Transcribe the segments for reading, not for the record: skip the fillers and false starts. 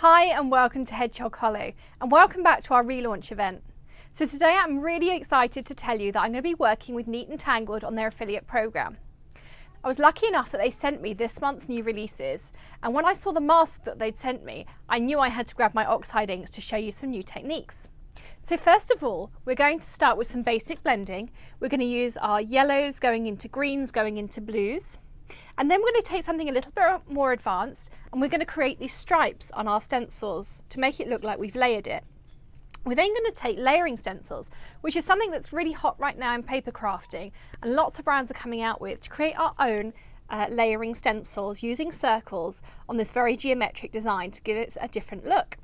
Hi and welcome to Hedgehog Hollow, and welcome back to our relaunch event. So today I'm really excited to tell you that I'm going to be working with Neat and Tangled on their affiliate program. I was lucky enough that they sent me this month's new releases, and when I saw the mask that they'd sent me, I knew I had to grab my Oxide inks to show you some new techniques. So first of all, we're going to start with some basic blending. We're going to use our yellows going into greens, going into blues. And then we're going to take something a little bit more advanced and we're going to create these stripes on our stencils to make it look like we've layered it. We're then going to take layering stencils, which is something that's really hot right now in paper crafting, and lots of brands are coming out with, to create our own layering stencils using circles on this very geometric design to give it a different look.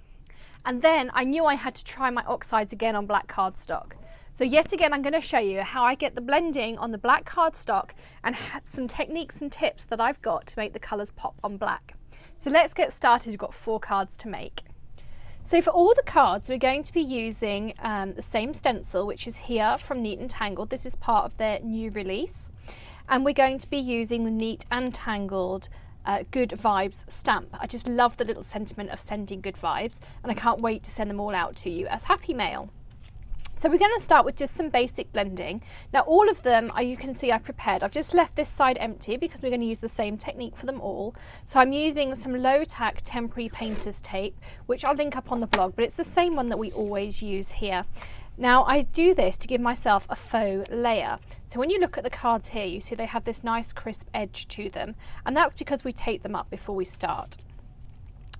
And then I knew I had to try my oxides again on black cardstock. So yet again, I'm going to show you how I get the blending on the black cardstock and some techniques and tips that I've got to make the colours pop on black. So let's get started. We've got 4 cards to make. So for all the cards, we're going to be using the same stencil, which is here from Neat and Tangled. This is part of their new release. And we're going to be using the Neat and Tangled Good Vibes stamp. I just love the little sentiment of sending good vibes, and I can't wait to send them all out to you as happy mail. So we're going to start with just some basic blending. Now all of them, you can see I prepared. I've just left this side empty because we're going to use the same technique for them all. So I'm using some low tack temporary painter's tape, which I'll link up on the blog, but it's the same one that we always use here. Now I do this to give myself a faux layer. So when you look at the cards here, you see they have this nice crisp edge to them, and that's because we tape them up before we start.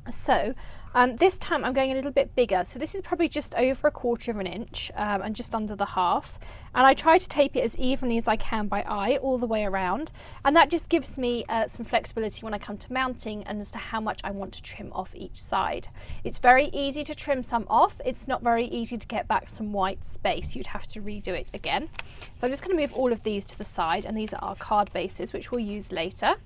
So this time I'm going a little bit bigger, so this is probably just over 1/4 inch and just under the half, and I try to tape it as evenly as I can by eye all the way around, and that just gives me some flexibility when I come to mounting and as to how much I want to trim off each side. It's very easy to trim some off, it's not very easy to get back some white space. You'd have to redo it again. So I'm just going to move all of these to the side, and these are our card bases which we'll use later.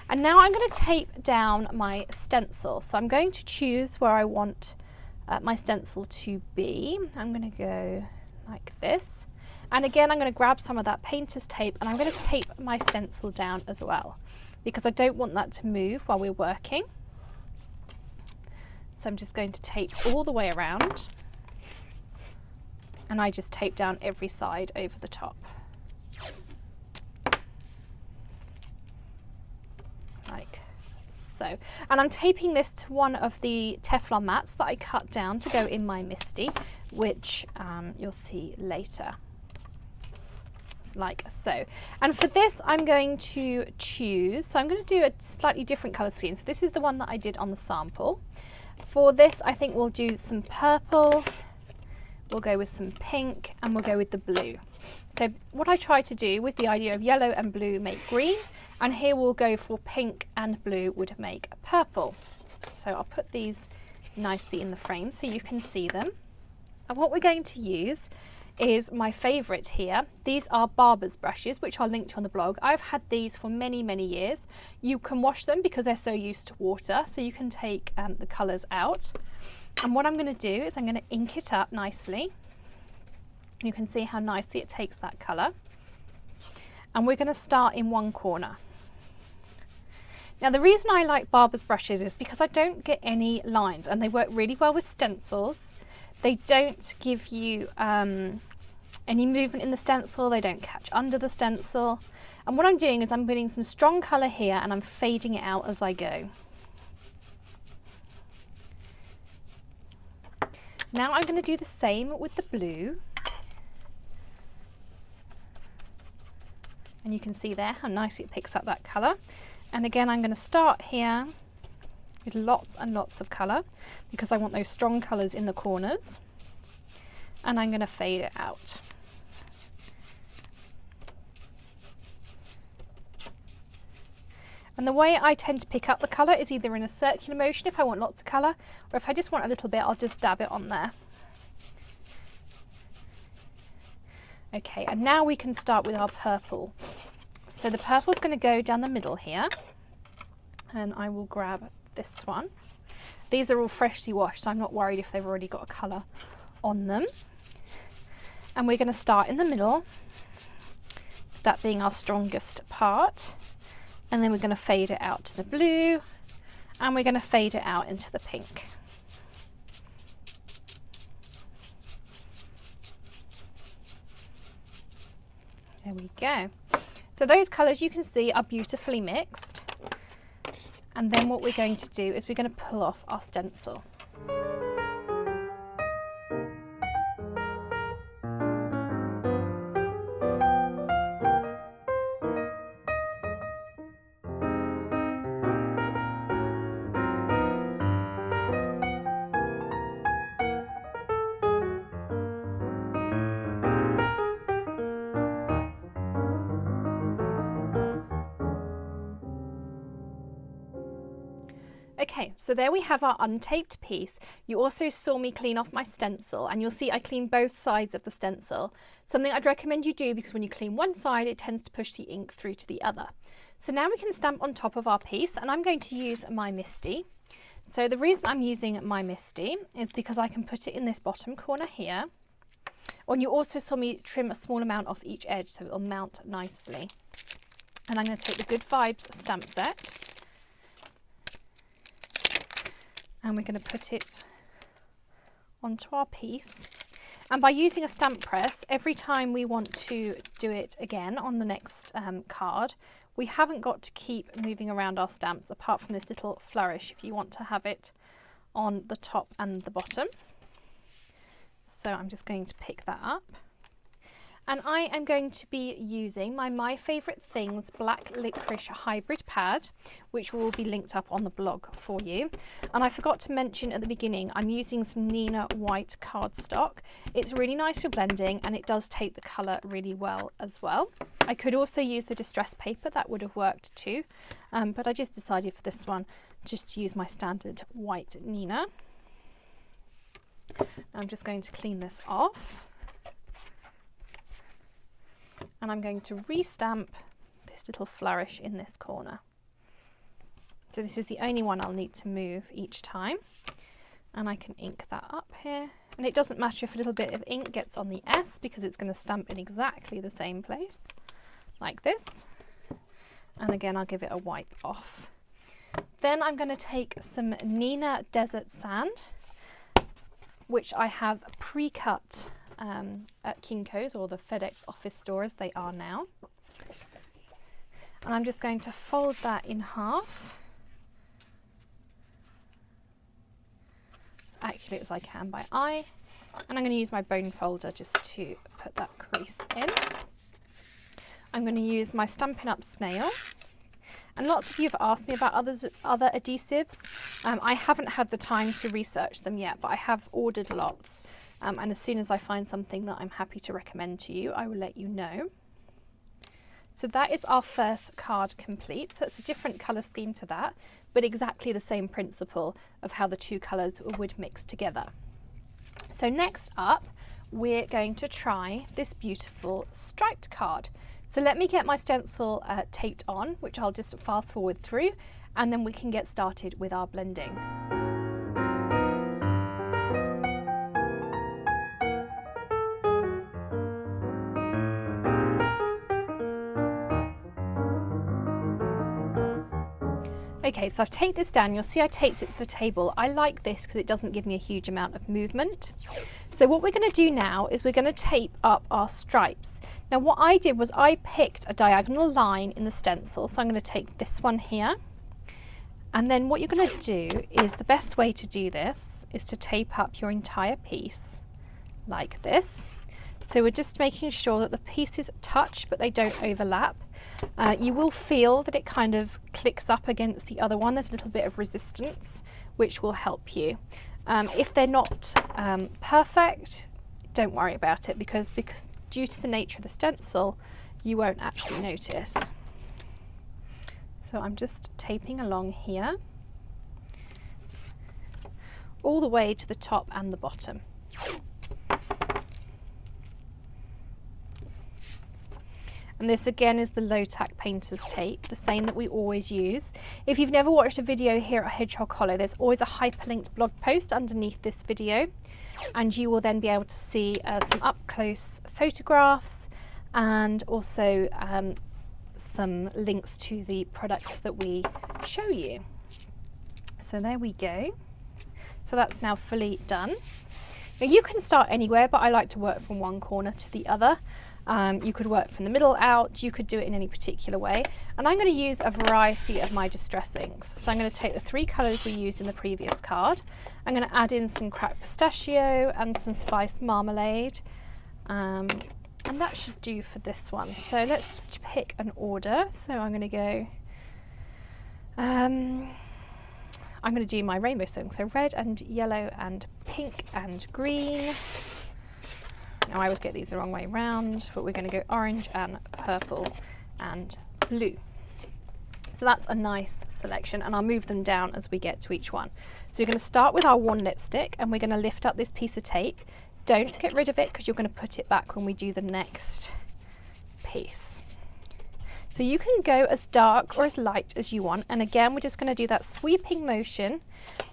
And now I'm going to tape down my stencil. So I'm going to choose where I want my stencil to be. I'm going to go like this. And again, I'm going to grab some of that painter's tape and I'm going to tape my stencil down as well, because I don't want that to move while we're working. So I'm just going to tape all the way around. And I just tape down every side over the top. Like so. And I'm taping this to one of the Teflon mats that I cut down to go in my Misty, which you'll see later. Like so. And for this I'm going to choose, so I'm going to do a slightly different colour scheme. So this is the one that I did on the sample. For this I think we'll do some purple, we'll go with some pink, and we'll go with the blue. So what I try to do with the idea of yellow and blue make green, and here we'll go for pink and blue would make purple. So I'll put these nicely in the frame so you can see them. And what we're going to use is my favourite here. These are barber's brushes, which I'll link to on the blog. I've had these for many, many years. You can wash them because they're so used to water, so you can take the colours out. And what I'm going to do is I'm going to ink it up nicely. You can see how nicely it takes that colour. And we're going to start in one corner. Now the reason I like barber's brushes is because I don't get any lines, and they work really well with stencils. They don't give you any movement in the stencil, they don't catch under the stencil. And what I'm doing is I'm putting some strong colour here and I'm fading it out as I go. Now I'm going to do the same with the blue. And you can see there how nicely it picks up that colour. And again, I'm going to start here with lots and lots of colour because I want those strong colours in the corners. And I'm going to fade it out. And the way I tend to pick up the colour is either in a circular motion if I want lots of colour, or if I just want a little bit, I'll just dab it on there. Okay, and now we can start with our purple. So the purple is going to go down the middle here, and I will grab this one. These are all freshly washed, so I'm not worried if they've already got a colour on them. And we're going to start in the middle, that being our strongest part, and then we're going to fade it out to the blue, and we're going to fade it out into the pink. There we go. So those colours you can see are beautifully mixed. And then what we're going to do is we're going to pull off our stencil. Okay, so there we have our untaped piece. You also saw me clean off my stencil, and you'll see I clean both sides of the stencil. Something I'd recommend you do, because when you clean one side it tends to push the ink through to the other. So now we can stamp on top of our piece, and I'm going to use my Misty. So the reason I'm using my Misty is because I can put it in this bottom corner here. And you also saw me trim a small amount off each edge so it'll mount nicely. And I'm going to take the Good Vibes stamp set. And we're going to put it onto our piece. And by using a stamp press, every time we want to do it again on the next card, we haven't got to keep moving around our stamps, apart from this little flourish if you want to have it on the top and the bottom. So I'm just going to pick that up. And I am going to be using my Favourite Things Black Licorice Hybrid Pad, which will be linked up on the blog for you. And I forgot to mention at the beginning, I'm using some Nina white cardstock. It's really nice for blending, and it does take the colour really well as well. I could also use the distress paper, that would have worked too. But I just decided for this one just to use my standard white Nina. I'm just going to clean this off. And I'm going to restamp this little flourish in this corner. So this is the only one I'll need to move each time. And I can ink that up here. And it doesn't matter if a little bit of ink gets on the S, because it's going to stamp in exactly the same place, like this. And again, I'll give it a wipe off. Then I'm going to take some Nina Desert Sand, which I have pre-cut at Kinko's, or the FedEx office store as they are now. And I'm just going to fold that in half, as accurate as I can by eye. And I'm going to use my bone folder just to put that crease in. I'm going to use my Stampin' Up! Snail. And lots of you have asked me about other adhesives. I haven't had the time to research them yet, but I have ordered lots. And as soon as I find something that I'm happy to recommend to you, I will let you know. So that is our first card complete. So it's a different colour scheme to that, but exactly the same principle of how the two colours would mix together. So next up, we're going to try this beautiful striped card. So let me get my stencil taped on, which I'll just fast forward through, and then we can get started with our blending. Okay, so I've taped this down. You'll see I taped it to the table. I like this because it doesn't give me a huge amount of movement. So what we're going to do now is we're going to tape up our stripes. Now what I did was I picked a diagonal line in the stencil. So I'm going to take this one here. And then what you're going to do is, the best way to do this is to tape up your entire piece like this. So we're just making sure that the pieces touch but they don't overlap. You will feel that it kind of clicks up against the other one. There's a little bit of resistance, which will help you. If they're not perfect, don't worry about it, because due to the nature of the stencil, you won't actually notice. So I'm just taping along here, all the way to the top and the bottom. And this again is the low tack painter's tape, the same that we always use. If you've never watched a video here at Hedgehog Hollow, there's always a hyperlinked blog post underneath this video, and you will then be able to see some up close photographs, and also some links to the products that we show you. So there we go. So that's now fully done. Now you can start anywhere, but I like to work from one corner to the other. You could work from the middle out, you could do it in any particular way. And I'm going to use a variety of my distressings. So I'm going to take the 3 colours we used in the previous card. I'm going to add in some cracked pistachio and some spiced marmalade. And that should do for this one. So let's pick an order. So I'm going to go, I'm going to do my rainbow stone. So red and yellow and pink and green. Now I always get these the wrong way round, but we're going to go orange and purple and blue. So that's a nice selection, and I'll move them down as we get to each one. So we're going to start with our one lipstick, and we're going to lift up this piece of tape. Don't get rid of it because you're going to put it back when we do the next piece. So you can go as dark or as light as you want, and again we're just going to do that sweeping motion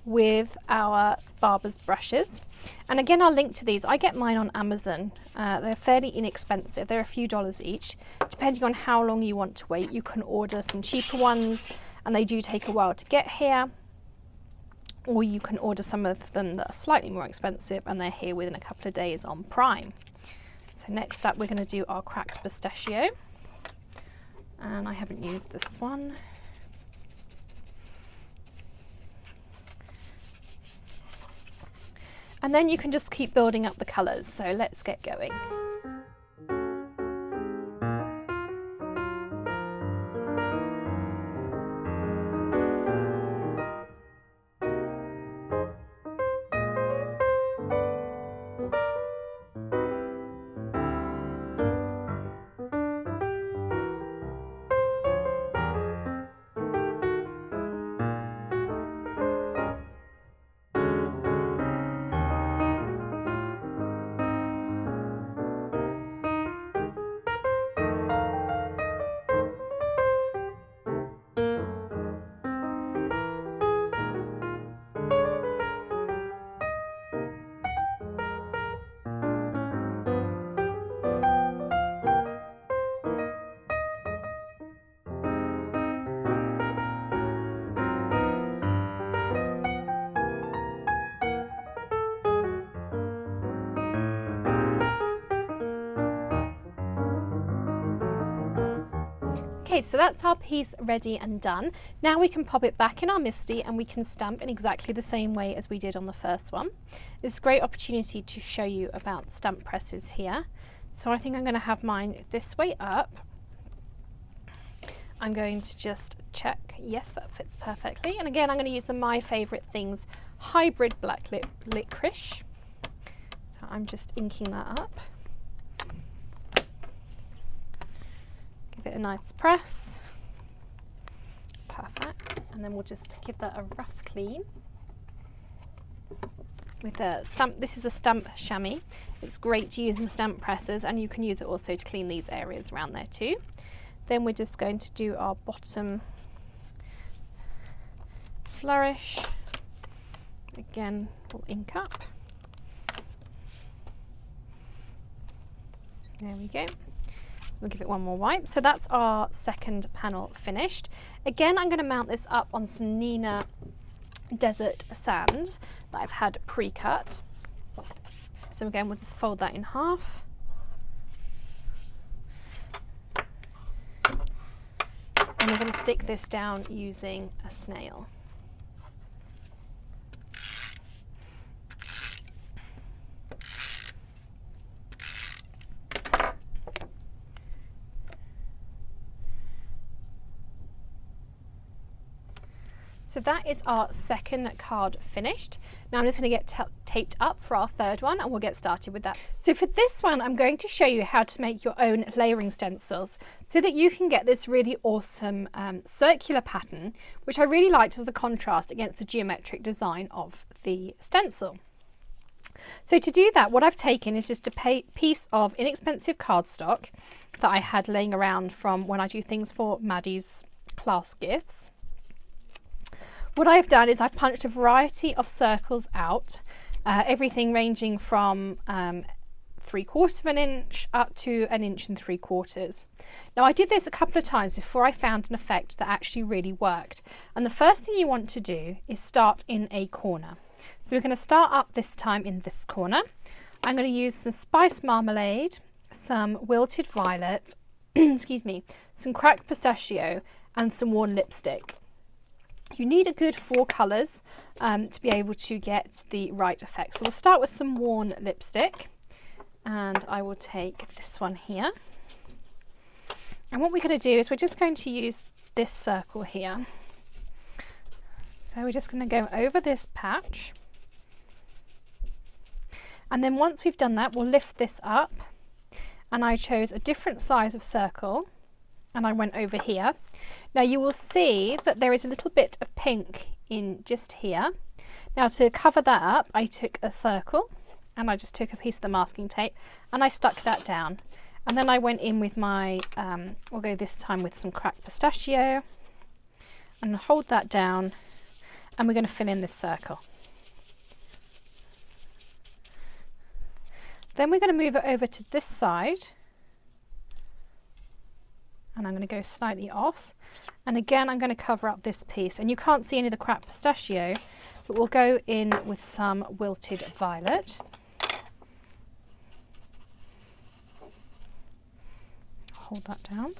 with our barber's brushes. And again, I'll link to these. I get mine on Amazon. They're fairly inexpensive. They're a few dollars each. Depending on how long you want to wait, you can order some cheaper ones, and they do take a while to get here. Or you can order some of them that are slightly more expensive, and they're here within a couple of days on Prime. So next up, we're going to do our cracked pistachio. And I haven't used this one. And then you can just keep building up the colours. So let's get going. Okay, so that's our piece ready and done. Now we can pop it back in our MISTI and we can stamp in exactly the same way as we did on the first one. It's a great opportunity to show you about stamp presses here. So I think I'm going to have mine this way up. I'm going to just check, yes, that fits perfectly. And again, I'm going to use the My Favourite Things Hybrid Black Licorice. So I'm just inking that up. Give it a nice press. Perfect. And then we'll just give that a rough clean with a stamp. This is a stamp chamois. It's great to use in stamp presses, and you can use it also to clean these areas around there too. Then we're just going to do our bottom flourish. Again, we'll ink up. There we go. We'll give it one more wipe. So that's our second panel finished. Again, I'm going to mount this up on some Nina Desert Sand that I've had pre-cut. So again, we'll just fold that in half. And we're going to stick this down using a snail. So that is our second card finished. Now I'm just going to get taped up for our third one, and we'll get started with that. So for this one, I'm going to show you how to make your own layering stencils so that you can get this really awesome circular pattern, which I really liked as the contrast against the geometric design of the stencil. So to do that, what I've taken is just a piece of inexpensive cardstock that I had laying around from when I do things for Maddie's class gifts. What I've done is I've punched a variety of circles out, everything ranging from 3/4 of an inch up to 1 3/4 inches. Now I did this a couple of times before I found an effect that actually really worked. And the first thing you want to do is start in a corner. So we're going to start up this time in this corner. I'm going to use some spiced marmalade, some wilted violet, excuse me, some cracked pistachio and some worn lipstick. You need a good 4 colours to be able to get the right effect. So we'll start with some worn lipstick, and I will take this one here. And what we're going to do is we're just going to use this circle here. So we're just going to go over this patch. And then once we've done that, we'll lift this up. And I chose a different size of circle, and I went over here. Now you will see that there is a little bit of pink in just here. Now to cover that up, I took a circle and I just took a piece of the masking tape and I stuck that down. And then I went in with my, we'll go this time with some cracked pistachio, and hold that down, and we're going to fill in this circle. Then we're going to move it over to this side, and I'm going to go slightly off, and again I'm going to cover up this piece, and you can't see any of the cracked pistachio, but we'll go in with some wilted violet. Hold that down.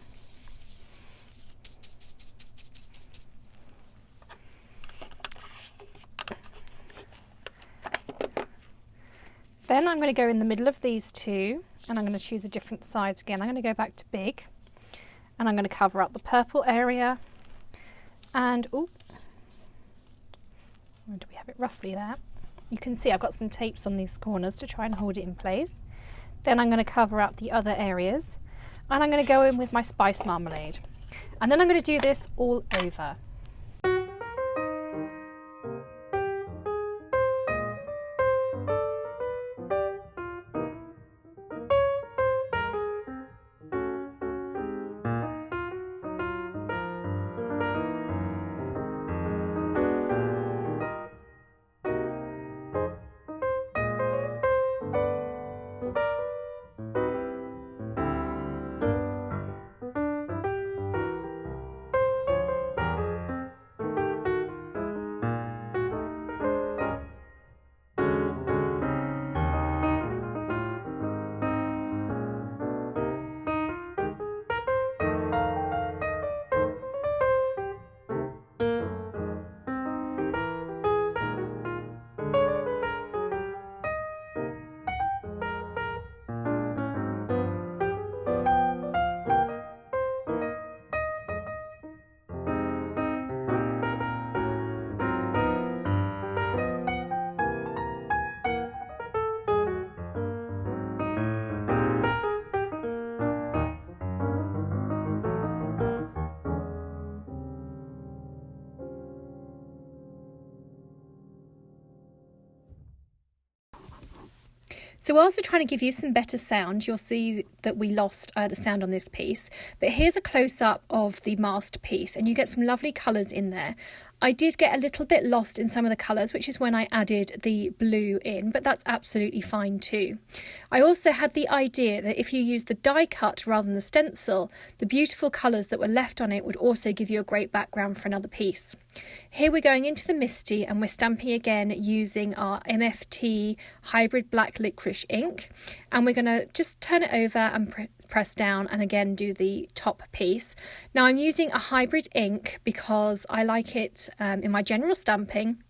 Then I'm going to go in the middle of these two, and I'm going to choose a different size again. I'm going to go back to big, and I'm going to cover up the purple area. And oh, where do we have it roughly there? You can see I've got some tapes on these corners to try and hold it in place. Then I'm going to cover up the other areas, and I'm going to go in with my spice marmalade. And then I'm going to do this all over. So whilst we're trying to give you some better sound, you'll see that we lost the sound on this piece. But here's a close-up of the masked piece, and you get some lovely colours in there. I did get a little bit lost in some of the colours, which is when I added the blue in, but that's absolutely fine too. I also had the idea that if you use the die cut rather than the stencil, the beautiful colours that were left on it would also give you a great background for another piece. Here we're going into the Misty, and we're stamping again using our MFT Hybrid Black Licorice ink, and we're going to just turn it over and press down and again do the top piece. Now I'm using a hybrid ink because I like it in my general stamping.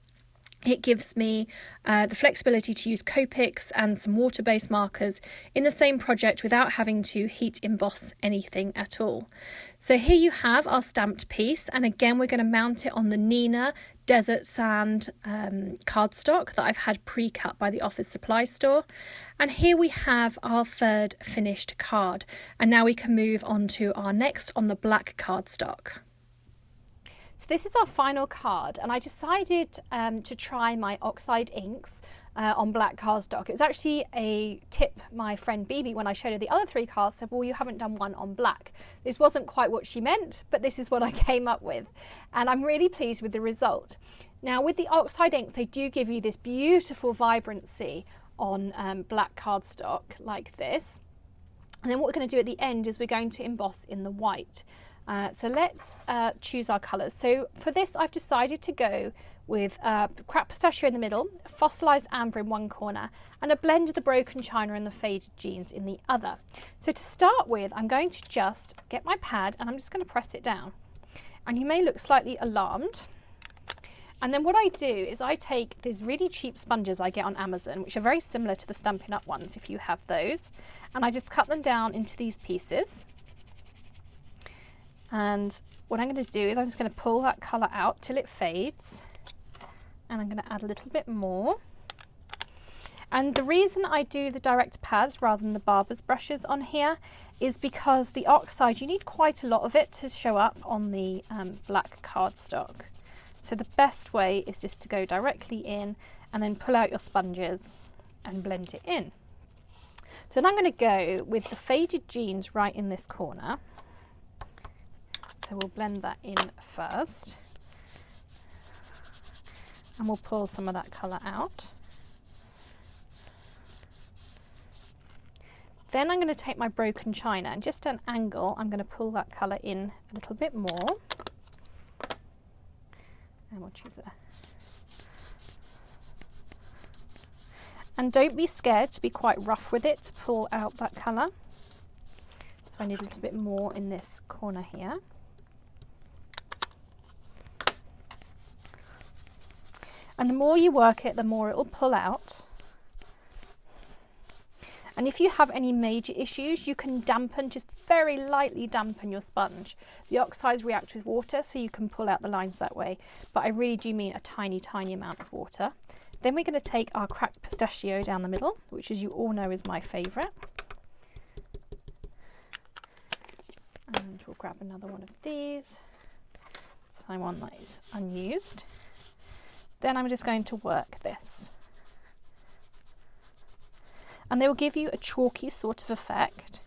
It gives me the flexibility to use Copics and some water-based markers in the same project without having to heat emboss anything at all. So here you have our stamped piece, and again we're going to mount it on the Nina Desert Sand cardstock that I've had pre-cut by the office supply store. And here we have our third finished card, and now we can move on to our next on the black cardstock. So this is our final card, and I decided to try my Oxide inks on black cardstock. It was actually a tip my friend Bibi, when I showed her the other 3 cards, said, well, you haven't done one on black. This wasn't quite what she meant, but this is what I came up with, and I'm really pleased with the result. Now with the Oxide inks, they do give you this beautiful vibrancy on black cardstock like this. And then what we're going to do at the end is we're going to emboss in the white. So let's choose our colours. So for this I've decided to go with cracked pistachio in the middle, fossilised amber in one corner, and a blend of the broken china and the faded jeans in the other. So to start with, I'm going to just get my pad and I'm just going to press it down. And you may look slightly alarmed. And then what I do is I take these really cheap sponges I get on Amazon, which are very similar to the Stampin' Up ones if you have those, and I just cut them down into these pieces. And what I'm going to do is I'm just going to pull that colour out till it fades, and I'm going to add a little bit more. And the reason I do the direct pads rather than the barber's brushes on here is because the Oxide, you need quite a lot of it to show up on the black cardstock. So the best way is just to go directly in and then pull out your sponges and blend it in. So then I'm going to go with the faded jeans right in this corner. So we'll blend that in first. And we'll pull some of that colour out. Then I'm going to take my broken china and just at an angle, I'm going to pull that colour in a little bit more. And we'll choose it. And don't be scared to be quite rough with it to pull out that colour. So I need a little bit more in this corner here. And the more you work it, the more it will pull out. And if you have any major issues, you can dampen, just very lightly dampen your sponge. The oxides react with water, so you can pull out the lines that way. But I really do mean a tiny, tiny amount of water. Then we're going to take our cracked pistachio down the middle, which as you all know is my favourite. And we'll grab another one of these. So one that is unused. Then I'm just going to work this. And they will give you a chalky sort of effect.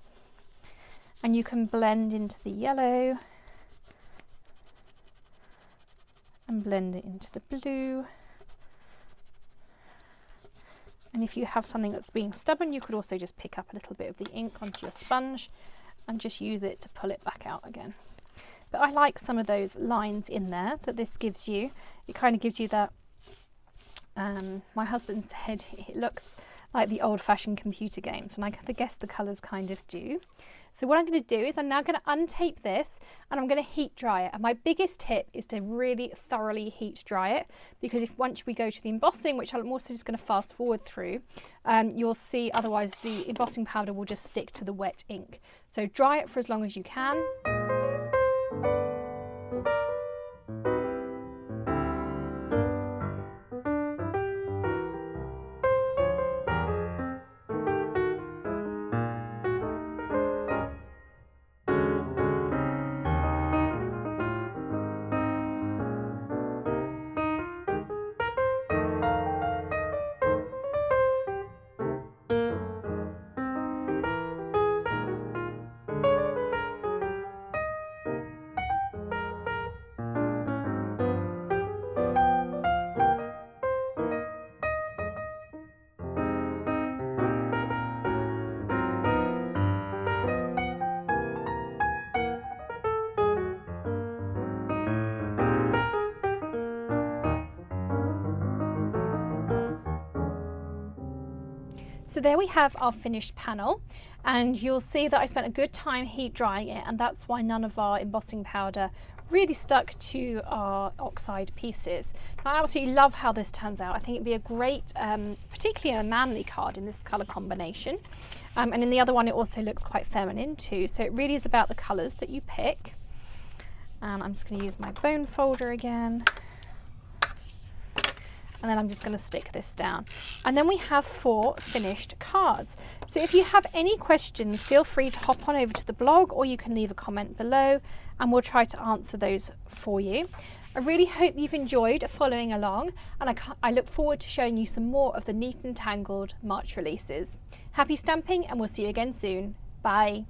And you can blend into the yellow and blend it into the blue. And if you have something that's being stubborn, you could also just pick up a little bit of the ink onto your sponge and just use it to pull it back out again. But I like some of those lines in there that this gives you. It kind of gives you that, my husband said it looks like the old-fashioned computer games, and I guess the colours kind of do. So what I'm going to do is I'm now going to untape this and I'm going to heat dry it. And my biggest tip is to really thoroughly heat dry it, because if once we go to the embossing, which I'm also just going to fast forward through, you'll see otherwise the embossing powder will just stick to the wet ink. So dry it for as long as you can. So there we have our finished panel, and you'll see that I spent a good time heat drying it, and that's why none of our embossing powder really stuck to our Oxide pieces. Now, I absolutely love how this turns out. I think it'd be a great, particularly a manly card in this colour combination. And in the other one it also looks quite feminine too, so it really is about the colours that you pick. And I'm just going to use my bone folder again. And then I'm just going to stick this down. And then we have 4 finished cards. So if you have any questions, feel free to hop on over to the blog, or you can leave a comment below and we'll try to answer those for you. I really hope you've enjoyed following along, and I look forward to showing you some more of the Neat and Tangled March releases. Happy stamping, and we'll see you again soon. Bye.